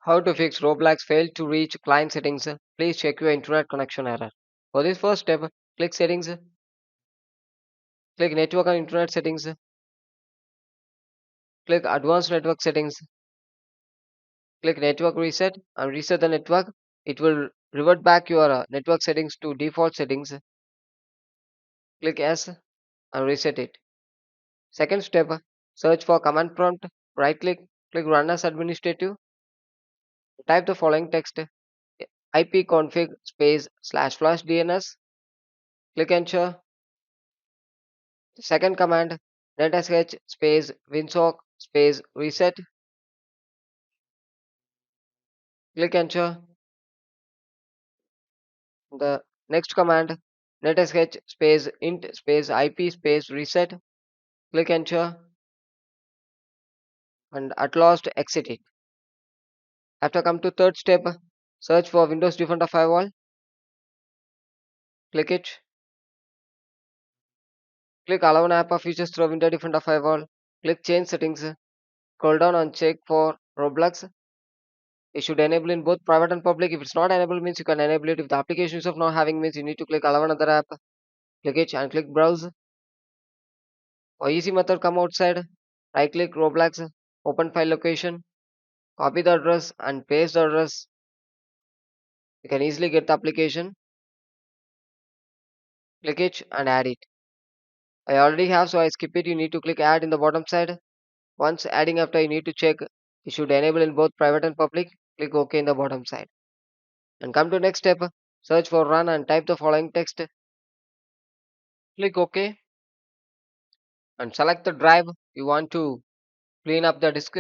How to fix Roblox failed to reach client settings? Please check your internet connection error. For this first step, click settings, click network and internet settings, click advanced network settings, click network reset and reset the network. It will revert back your network settings to default settings. Click yes and reset it. Second step, search for command prompt, right click run as administrative, type the following text ipconfig space slash flush DNS, click enter. Second command netsh space winsock space reset, click enter. The next command netsh space int space IP space reset, click enter and at last exit it. After come to third step, search for Windows Defender Firewall, click it, click allow an app or features through Windows Defender Firewall, click change settings, scroll down and check for Roblox. It should enable in both private and public. If it's not enabled means you can enable it. If the application is of not having means you need to click allow another app, click it and click browse. For easy method, come outside, right click Roblox, open file location, copy the address and paste the address. You can easily get the application, click it and add it. I already have so I skip it. You need to click add in the bottom side. Once adding after you need to check it should enable in both private and public. Click OK in the bottom side. And come to next step. Search for run and type the following text. Click OK and select the drive you want to clean up the disk.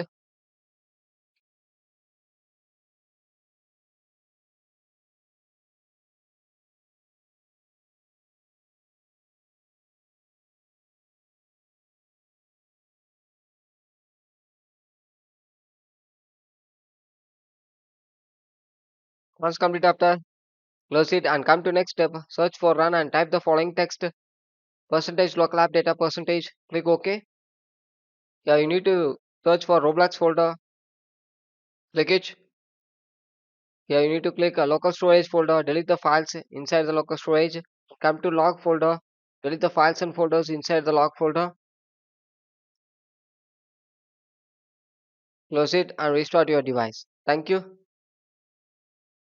Once complete after, close it and come to next step. Search for run and type the following text. Percentage local app data percentage. Click OK. Yeah, you need to search for Roblox folder. Click it. Here you need to click a local storage folder, delete the files inside the local storage. Come to log folder, delete the files and folders inside the log folder. Close it and restart your device. Thank you.